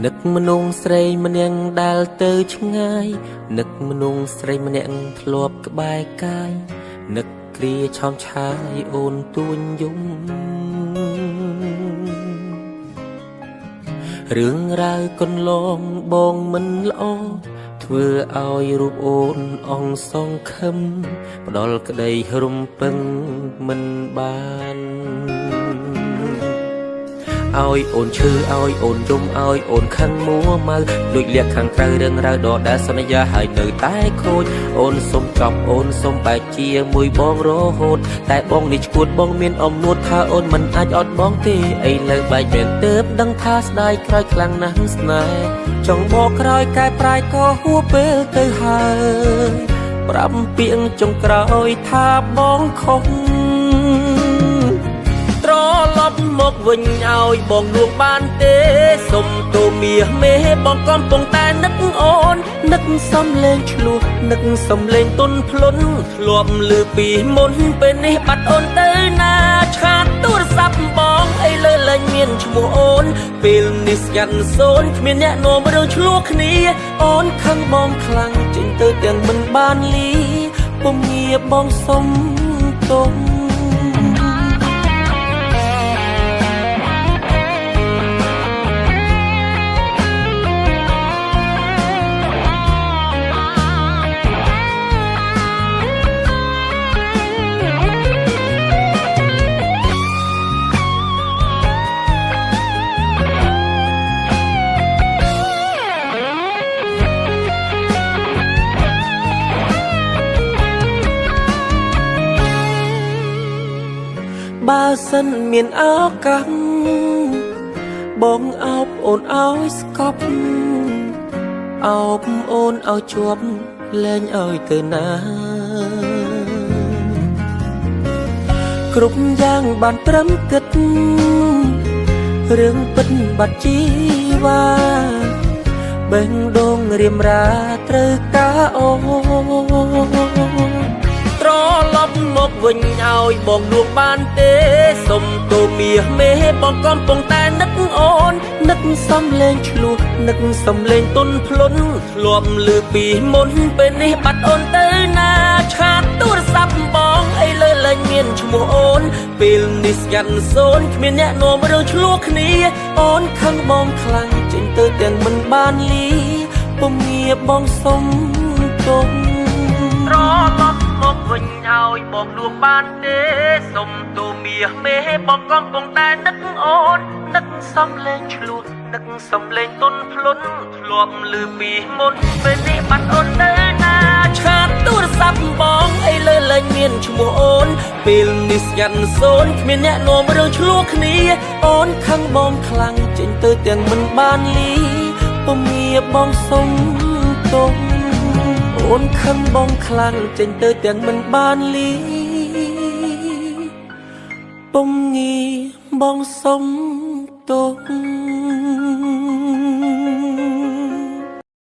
នឹកមនុស្សស្រីម្នាក់ដែលទៅឆ្ងាយនឹកមនុស្សស្រីម្នាក់ធ្លាប់ក្បែរកាយនឹកគ្រាឆោមឆាយអូនទួញយំរឿងរ៉ាវកន្លងបងមិនល្អធ្វើឲ្យរូបអូនអងសងខឹមផ្ដល់ក្តីរំពឹងមិនបានឲ្យអូនឈឺឲ្យអូនយំឲ្យអូនខឹងមួម៉ៅដូចលៀកខាងក្រៅរឿងរ៉ាវដដែលសន្យាឲ្យនៅតែខូចអូនសុំចប់អូនសុំបែកជាមួយបងរហូតតែបងនេះឈួតបងមានអំនួតថាអូនមិនអាចអត់បងទេឥឡូវបែកមែនទើបដឹងថាស្ដាយក្រោយខ្លាំងណាស់ស្នេហ៍ចង់បកក្រោយកែប្រែក៏ហួពេលទៅហើយប្រាប់ពាក្យចុងក្រោយថាបងខុសត្រឡប់មកវិញឲ្យបងលួងបានទេសុំទូមាសមេបងកំពុងតែនឹកអូននឹកសំលេងឆ្លោះនឹកសំលេងទុនភ្លុនធ្លាប់លឺពីមុនពេលនេះបាត់អូនទៅណាឆាតទូរស័ព្ទបងអីលើលែងមានឈ្មោះអូនពេលនេះស្ងាត់សូនគ្មានអ្នកនាំរឿងឆ្លោះគ្នាអូនខឹងបងខ្លាំងចេញទៅទាំងមិនបានលីពុំងាបងសុំទុំបើសិនមានឱកាសបងអោបអូនឲ្យស្កប់អោបអូនឲ្យជាប់លែងឲ្យទៅណាគ្រប់យ៉ាងបានត្រឹមគិតរឿងពិតបាត់ជីវ៉ាបេះដូងរៀមរាត្រូវការអូត្រឡប់មកវិញឲ្យបងលួងបានទេសុំទូមាសមេបងកំពុងតែនឹកអូននឹកសំលេងឆ្លោះនឹកសំលេងទុនភ្លុនធ្លាប់លឺពីមុនពេលនេះបាត់អូនទៅណាឆាតទូរស័ព្ទបងអីលើលែងមានឈ្មោះអូនពេលនេះស្ងាត់សូនគ្មានអ្នកនាំរឿងឆ្លោះគ្នាអូនខឹងបងខ្លាំងចេញទៅទាំងមិនបានលីពុំងាបងសុំទុំត្រឡប់មកវិញឲ្យបងលួងបានទេសុំទូមាសមេបងកំពុងតែនឹកអូននឹកសំលេងឆ្លោះនឹកសំលេងទុនភ្លុនធ្លាប់លឺពីមុនពេលនេះបាត់អូនទៅណាឆាតទូរស័ព្ទបងអីលើលែងមានឈ្មោះអូនពេលនេះស្ងាត់សូនគ្មានអ្នកនាំរឿងឆ្លោះគ្នាអូនខឹងបងខ្លាំងចេញទៅទាំងមិនបានលីពុំងាបងសុំទុំអូនខឹងបងខ្លាំងចេញទៅទាំងមិនបានលីពុំងាបងសុំទុំ